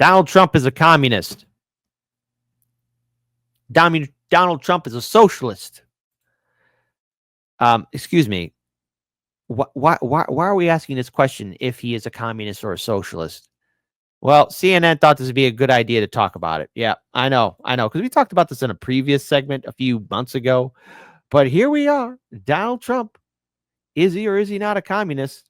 Donald Trump is a communist. Donald Trump is a socialist. Excuse me. Why are we asking this question if he is a communist or a socialist? Well, CNN thought this would be a good idea to talk about it. Yeah, I know. Because we talked about this in a previous segment a few months ago. But here we are. Donald Trump. Is he or is he not a communist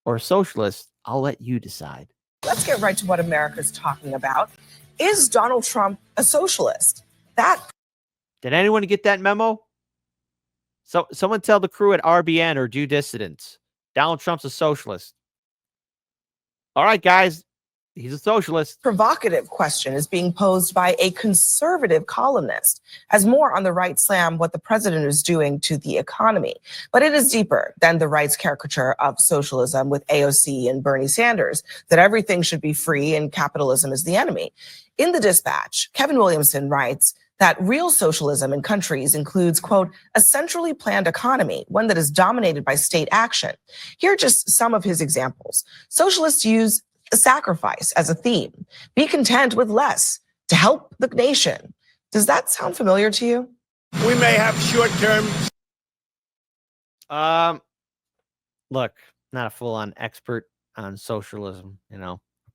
or a socialist? I'll let you decide. Let's get right to what America's talking about. Is Donald Trump a socialist? Did anyone get that memo? So someone tell the crew at RBN or Due Dissidents. Donald Trump's a socialist. All right, guys. He's a socialist. Provocative question is being posed by a conservative columnist as more on the right slam what the president is doing to the economy. But it is deeper than the right's caricature of socialism with AOC and Bernie Sanders, that everything should be free and capitalism is the enemy. In the Dispatch, Kevin Williamson writes that real socialism in countries includes, quote, a centrally planned economy, one that is dominated by state action. Here are just some of his examples. Socialists use sacrifice as a theme. Be content with less to help the nation. Does that sound familiar to you? We may have short-term. Look, not a full-on expert on socialism,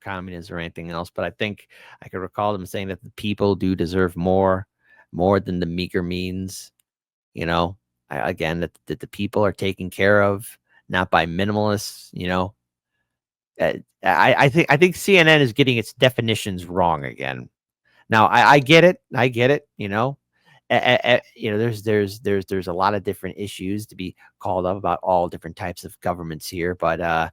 communism or anything else, but I think I could recall them saying that the people do deserve more than the meager means. Again, that the people are taken care of, not by minimalists. I think CNN is getting its definitions wrong again. Now I get it. There's a lot of different issues to be called up about all different types of governments here, but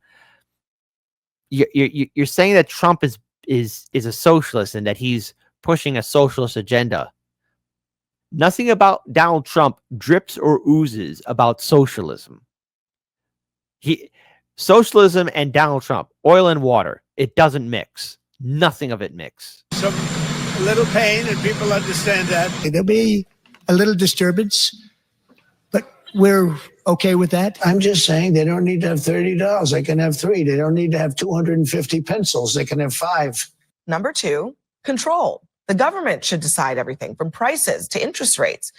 you're saying that Trump is a socialist and that he's pushing a socialist agenda. Nothing about Donald Trump drips or oozes about socialism. Socialism and Donald Trump, oil and water, it doesn't mix. Nothing of it mix. Some little pain, and people understand that. There'll be a little disturbance, but we're okay with that. I'm just saying they don't need to have $30. They can have $3. They don't need to have 250 pencils. They can have 5. Number 2, control. The government should decide everything from prices to interest rates.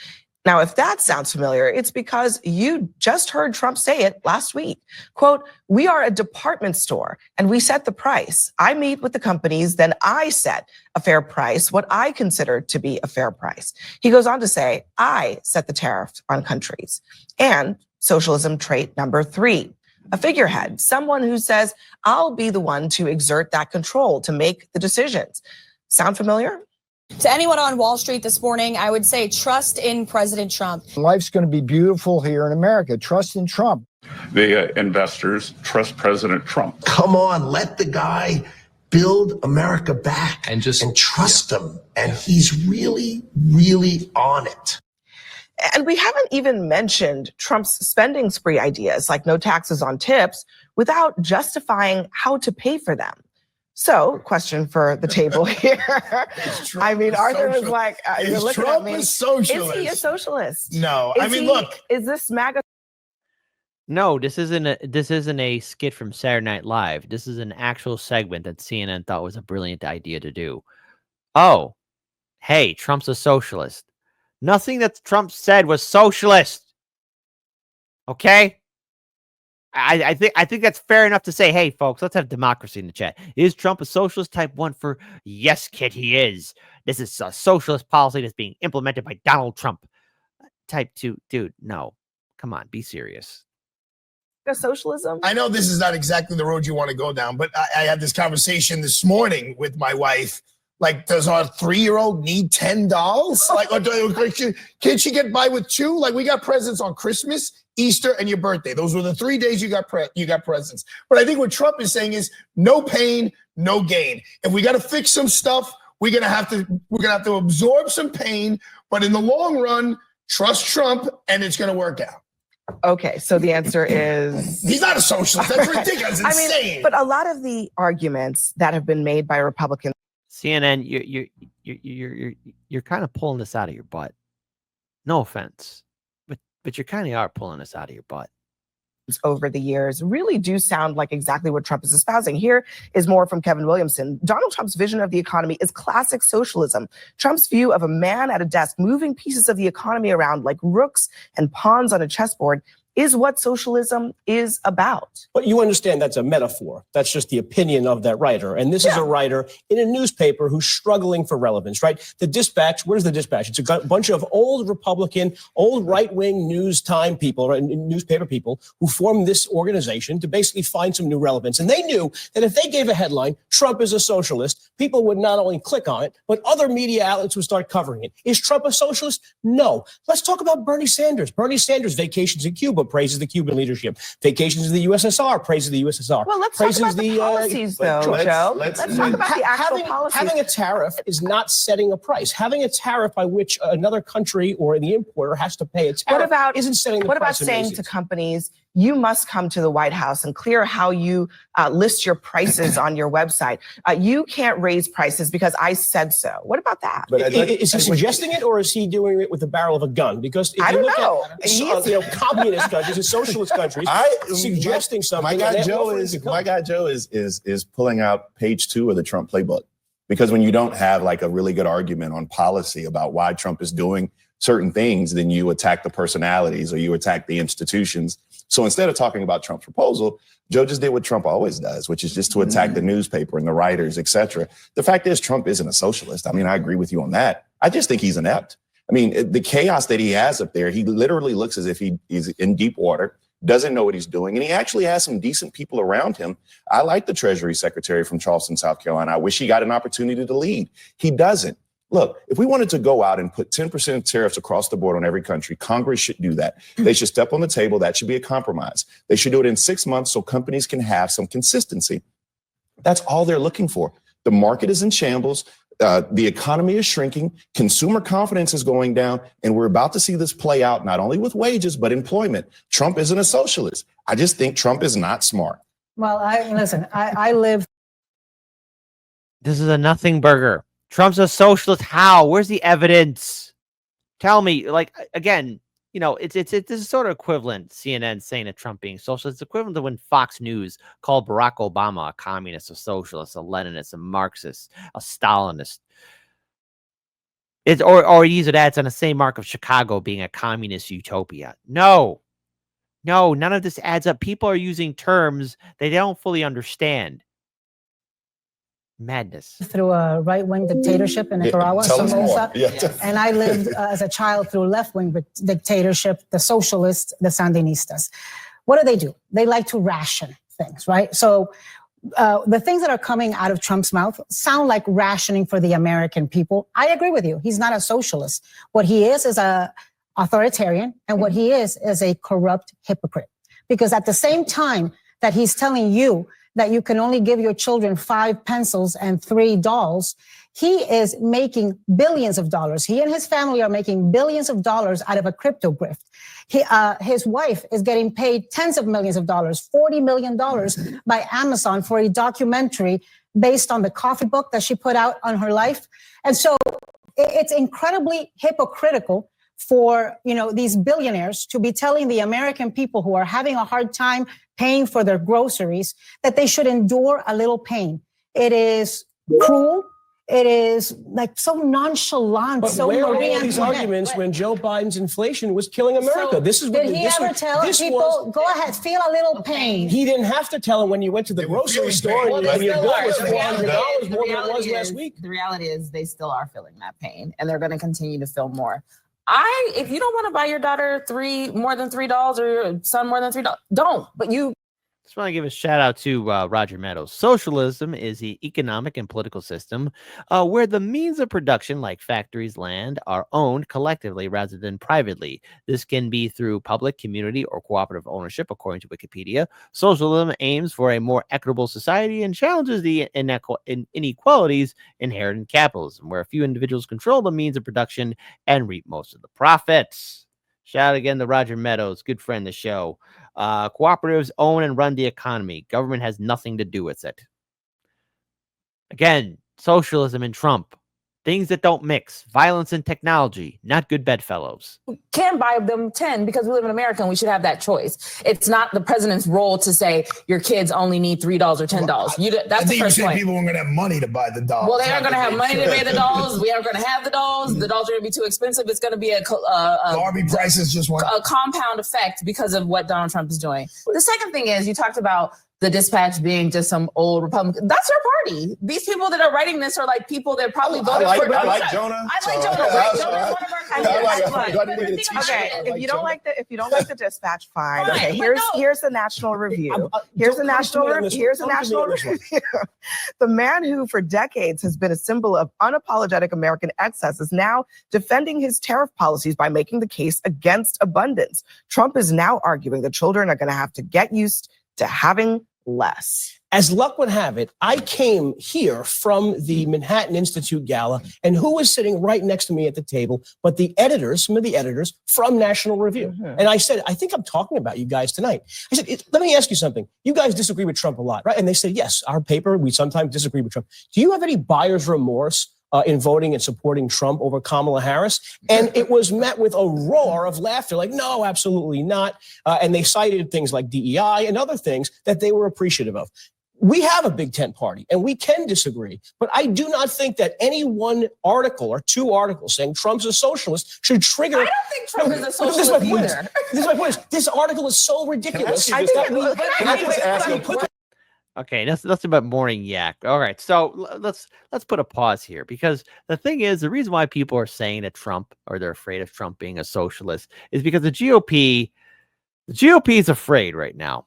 Now, if that sounds familiar, it's because you just heard Trump say it last week. Quote, we are a department store and we set the price. I meet with the companies, then I set a fair price, what I consider to be a fair price. He goes on to say, I set the tariff on countries. And socialism trait number 3, a figurehead, someone who says, I'll be the one to exert that control, to make the decisions. Sound familiar? To anyone on Wall Street this morning, I would say trust in President Trump. Life's going to be beautiful here in America. Trust in Trump. The investors trust President Trump. Come on, let the guy build America back and trust him. And he's really, really on it. And we haven't even mentioned Trump's spending spree ideas like no taxes on tips without justifying how to pay for them. So, question for the table here. I mean, Arthur is like, you're looking Trump at me. A socialist? Is he a socialist? No, look. Is this MAGA? No, this isn't a skit from Saturday Night Live. This is an actual segment that CNN thought was a brilliant idea to do. Oh, hey, Trump's a socialist. Nothing that Trump said was socialist. Okay? I think that's fair enough to say, hey, folks, let's have democracy in the chat. Is Trump a socialist? Type 1 for yes, kid, he is. This is a socialist policy that's being implemented by Donald Trump. Type 2, dude, no. Come on, be serious. Socialism? I know this is not exactly the road you want to go down, but I had this conversation this morning with my wife. Like, does our 3-year-old need 10 dolls? Like, or can she get by with 2? Like, we got presents on Christmas, Easter, and your birthday. Those were the 3 days you got presents. But I think what Trump is saying is no pain, no gain. If we got to fix some stuff, we're gonna have to absorb some pain. But in the long run, trust Trump, and it's gonna work out. Okay, so the answer is he's not a socialist. That's ridiculous. It's insane. I mean, but a lot of the arguments that have been made by Republicans. CNN, you're kind of pulling this out of your butt. No offense, but you kind of are pulling this out of your butt. over the years really do sound like exactly what Trump is espousing. Here is more from Kevin Williamson. Donald Trump's vision of the economy is classic socialism. Trump's view of a man at a desk moving pieces of the economy around like rooks and pawns on a chessboard is what socialism is about. But you understand that's a metaphor. That's just the opinion of that writer. And this is a writer in a newspaper who's struggling for relevance, right? The Dispatch, where's the Dispatch? It's a bunch of old Republican, old right-wing news time people, right, newspaper people who formed this organization to basically find some new relevance. And they knew that if they gave a headline, Trump is a socialist, people would not only click on it, but other media outlets would start covering it. Is Trump a socialist? No. Let's talk about Bernie Sanders. Bernie Sanders vacations in Cuba, praises the Cuban leadership. Vacations in the USSR, praises the USSR. Well, let's talk about the policies, though, Joe. Let's talk about the actual policies. Having a tariff is not setting a price. Having a tariff by which another country or the importer has to pay a tariff isn't setting the price. What about saying to companies, you must come to the White House and clear how you list your prices on your website. You can't raise prices because I said so. What about that? But is he suggesting it, or is he doing it with the barrel of a gun? Because if you look at communist countries and socialist countries, suggesting something. My guy Joe is pulling out page 2 of the Trump playbook. Because when you don't have like a really good argument on policy about why Trump is doing certain things, then you attack the personalities or you attack the institutions. So instead of talking about Trump's proposal, Joe just did what Trump always does, which is just to attack the newspaper and the writers, et cetera. The fact is, Trump isn't a socialist. I mean, I agree with you on that. I just think he's inept. I mean, the chaos that he has up there, he literally looks as if he's in deep water, doesn't know what he's doing. And he actually has some decent people around him. I like the Treasury Secretary from Charleston, South Carolina. I wish he got an opportunity to lead. He doesn't. Look, if we wanted to go out and put 10% tariffs across the board on every country, Congress should do that. They should step on the table. That should be a compromise. They should do it in 6 months so companies can have some consistency. That's all they're looking for. The market is in shambles. The economy is shrinking. Consumer confidence is going down. And we're about to see this play out not only with wages, but employment. Trump isn't a socialist. I just think Trump is not smart. Well, I live. This is a nothing burger. Trump's a socialist. How? Where's the evidence? Tell me. Like, again, you know, it's sort of equivalent. CNN saying that Trump being socialist. It's equivalent to when Fox News called Barack Obama a communist, a socialist, a Leninist, a Marxist, a Stalinist. Or use it as on the same mark of Chicago being a communist utopia. No, none of this adds up. People are using terms they don't fully understand. Madness. Through a right-wing dictatorship in Nicaragua, Somoza, and I lived as a child through left-wing dictatorship, the socialists, the Sandinistas. What do? They like to ration things, right? So the things that are coming out of Trump's mouth sound like rationing for the American people. I agree with you. He's not a socialist. What he is a authoritarian, and what he is a corrupt hypocrite. Because at the same time that he's telling you that you can only give your children 5 pencils and 3 dolls, he is making billions of dollars. He and his family are making billions of dollars out of a crypto grift. His wife is getting paid tens of millions of dollars, $40 million by Amazon for a documentary based on the coffee book that she put out on her life. And so it's incredibly hypocritical for, these billionaires to be telling the American people who are having a hard time paying for their groceries that they should endure a little pain. It is cruel. It is like so nonchalant. But so where were all these arguments when Joe Biden's inflation was killing America? So did he ever tell people, go ahead, feel a little pain? He didn't have to tell them when you went to the grocery store and your bill was $400 more than it was last week. The reality is they still are feeling that pain, and they're going to continue to feel more. If you don't want to buy your daughter more than $3 or your son more than $3, don't. But you just want to give a shout out to Roger Meadows. Socialism is the economic and political system where the means of production, like factories, land, are owned collectively rather than privately. This can be through public, community, or cooperative ownership, according to Wikipedia. Socialism aims for a more equitable society and challenges the inequalities inherent in capitalism, where a few individuals control the means of production and reap most of the profits. Shout out again to Roger Meadows, good friend of the show. Cooperatives own and run the economy. Government has nothing to do with it. Again, socialism and Trump. Things that don't mix. Violence and technology. Not good bedfellows. Can buy them 10 because we live in America and we should have that choice. It's not the president's role to say your kids only need $3 or $10. That's the first point. People weren't going to have money to buy the dolls. Well, they aren't going to have money to pay the dolls. We aren't going to have the dolls. The dolls are going to be too expensive. It's going to be a Barbie prices just went a compound effect because of what Donald Trump is doing. The second thing is you talked about the Dispatch being just some old Republican. That's their party. These people that are writing this are like people that probably voted for Donald Trump. I like Jonah. I like Jonah. Right? Jonah's one of our candidates. Okay, if you don't like the Dispatch, fine. Okay, here's the National Review. Here's the National Review. The man who for decades has been a symbol of unapologetic American excess is now defending his tariff policies by making the case against abundance. Trump is now arguing that children are going to have to get used to having less. As luck would have it, I came here from the Manhattan Institute Gala, and who was sitting right next to me at the table but the editors, some of the editors from National Review. And I said, I think I'm talking about you guys tonight. I said, let me ask you something. You guys disagree with Trump a lot, right? And they said, yes, our paper, we sometimes disagree with Trump. Do you have any buyer's remorse in voting and supporting Trump over Kamala Harris? And it was met with a roar of laughter, like, no, absolutely not. And they cited things like DEI and other things that they were appreciative of. We have a big tent party and we can disagree, but I do not think that any one article or two articles saying Trump's a socialist should trigger. I don't think Trump is a socialist either. This is my point. This article is so ridiculous. Okay, that's about morning yak. All right, so let's put a pause here, because the thing is, the reason why people are saying that Trump, or they're afraid of Trump being a socialist, is because the GOP is afraid right now.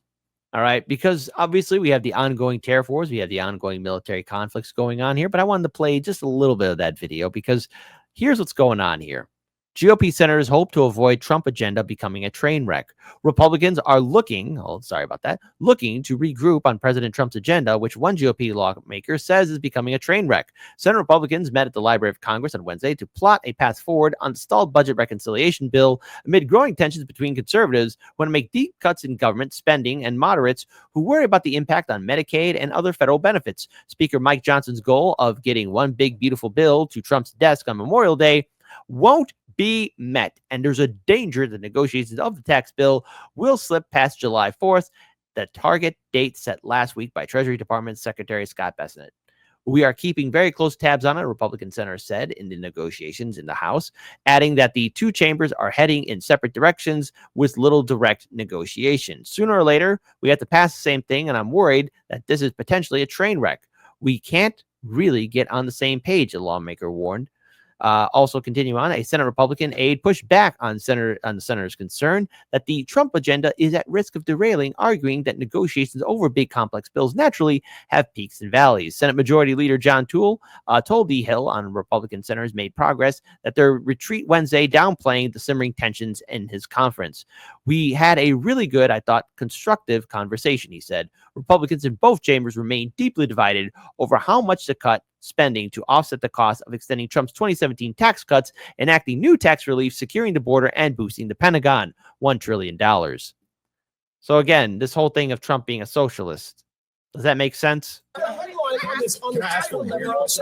All right, because obviously we have the ongoing tariff wars, we have the ongoing military conflicts going on here, but I wanted to play just a little bit of that video because here's what's going on here. GOP senators hope to avoid Trump agenda becoming a train wreck. Republicans are looking to regroup on President Trump's agenda, which one GOP lawmaker says is becoming a train wreck. Senate Republicans met at the Library of Congress on Wednesday to plot a path forward on the stalled budget reconciliation bill amid growing tensions between conservatives who want to make deep cuts in government spending and moderates who worry about the impact on Medicaid and other federal benefits. Speaker Mike Johnson's goal of getting one big beautiful bill to Trump's desk on Memorial Day won't be met, and there's a danger the negotiations of the tax bill will slip past July 4th, the target date set last week by Treasury Department Secretary Scott Bessent. We are keeping very close tabs on it, a Republican senator said in the negotiations in the House, adding that the two chambers are heading in separate directions with little direct negotiation. Sooner or later, we have to pass the same thing, and I'm worried that this is potentially a train wreck. We can't really get on the same page, a lawmaker warned. Also continuing on, a Senate Republican aide pushed back on the senator's concern that the Trump agenda is at risk of derailing, arguing that negotiations over big complex bills naturally have peaks and valleys. Senate Majority Leader John Toole told The Hill on Republican senators made progress that their retreat Wednesday, downplaying the simmering tensions in his conference. We had a really good, I thought, constructive conversation, he said. Republicans in both chambers remain deeply divided over how much to cut spending to offset the cost of extending Trump's 2017 tax cuts, enacting new tax relief, securing the border, and boosting the Pentagon, $1 trillion. So again, this whole thing of Trump being a socialist, does that make sense? Let me ask liberals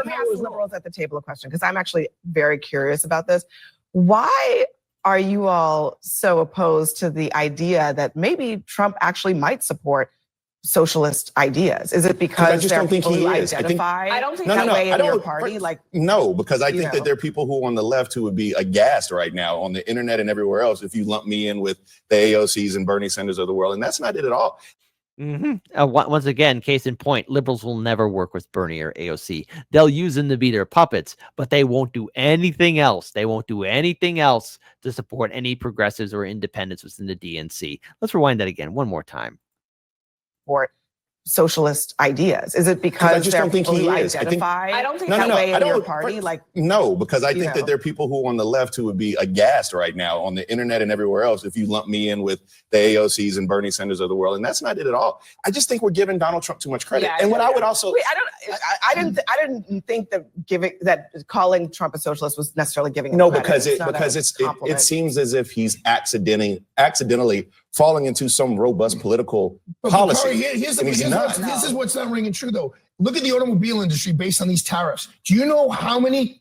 at the table a question, because I'm actually very curious about this. Why are you all so opposed to the idea that maybe Trump actually might support socialist ideas? Is it because I just don't think he is. I don't think that way in your party. No, because I think that there are people who on the left who would be aghast right now on the internet and everywhere else if you lump me in with the AOCs and Bernie Sanders of the world, and that's not it at all. Once again, case in point, liberals will never work with Bernie or AOC. They'll use them to be their puppets, but they won't do anything else. They won't do anything else to support any progressives or independents within the DNC. Let's rewind that again one more time. Support socialist ideas? Is it because I just don't think he is. I don't think that way in your party. No, because I think that there are people who on the left who would be aghast right now on the internet and everywhere else if you lump me in with the AOCs and Bernie Sanders of the world, and that's not it at all. I just think we're giving Donald Trump too much credit. And what I would also, I didn't think that calling Trump a socialist was necessarily giving him credit. because it seems as if he's accidentally falling into some robust political policy. This is what's not ringing true, though. Look at the automobile industry based on these tariffs. Do you know how many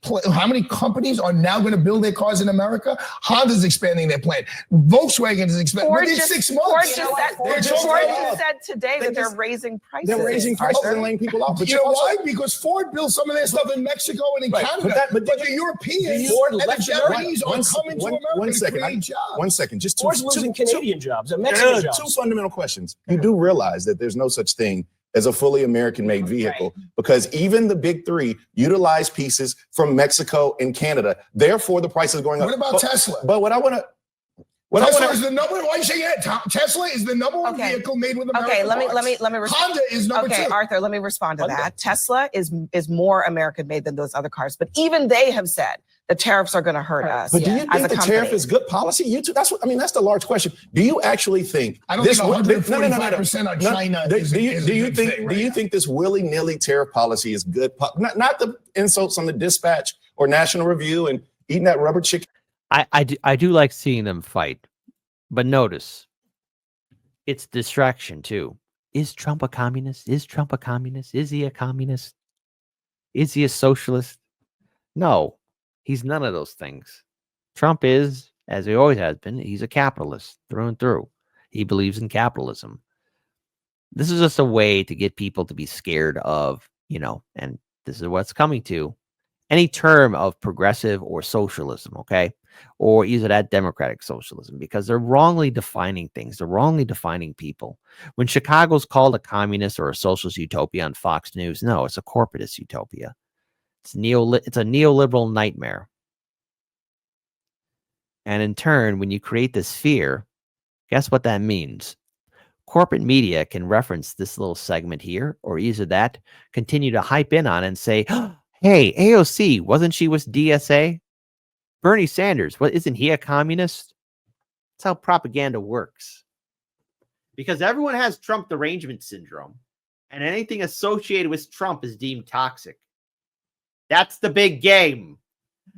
companies are now going to build their cars in America? Honda's expanding their plant. Volkswagen is expanding. Within 6 months. Ford just said today that they're raising prices. They're raising prices and laying people off. But you know why? Because Ford builds some of their stuff in Mexico and in Canada. But the Europeans and the Japanese are coming to America to create jobs. 1 second. Just Ford's losing Canadian jobs and Mexican jobs. Two fundamental questions. You do realize that there's no such thing as a fully American-made vehicle, because even the big three utilize pieces from Mexico and Canada. Therefore, the price is going up. What about Tesla? But what I want to... Tesla is the number one. Why you say that? Tesla is the number one vehicle made with American parts. let me respond. Honda is number two. Arthur, let me respond to that. Tesla is more American made than those other cars, but even they have said the tariffs are going to hurt us. But do you think the tariff is good policy? You too. That's what I mean. That's the large question. Do you actually think? I don't think 145% on China. Do you think this willy-nilly tariff policy is good? Not the insults on the Dispatch or National Review and eating that rubber chicken. I do like seeing them fight, but notice it's distraction too. Is Trump a communist? Is Trump a communist? Is he a communist? Is he a socialist? No, he's none of those things. Trump is, as he always has been, he's a capitalist through and through. He believes in capitalism. This is just a way to get people to be scared of, and this is what's coming to any term of progressive or socialism, okay? Or either that democratic socialism, because they're wrongly defining things. They're wrongly defining people. When Chicago's called a communist or a socialist utopia on Fox News, no, it's a corporatist utopia. It's a neoliberal nightmare. And in turn, when you create this fear, guess what that means? Corporate media can reference this little segment here, or either that, continue to hype in on it and say, hey, AOC, wasn't she with DSA? Bernie Sanders, isn't he a communist? That's how propaganda works. Because everyone has Trump derangement syndrome, and anything associated with Trump is deemed toxic. That's the big game.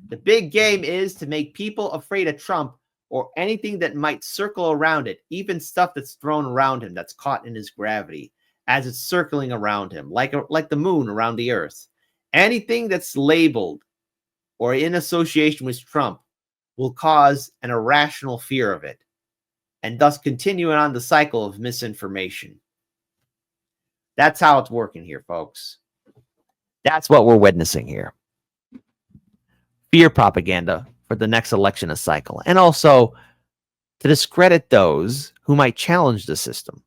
The big game is to make people afraid of Trump or anything that might circle around it, even stuff that's thrown around him that's caught in his gravity as it's circling around him, like the moon around the earth. Anything that's labeled or in association with Trump will cause an irrational fear of it, and thus continuing on the cycle of misinformation. That's how it's working here, folks. That's what we're witnessing here. Fear propaganda for the next election cycle, and also to discredit those who might challenge the system.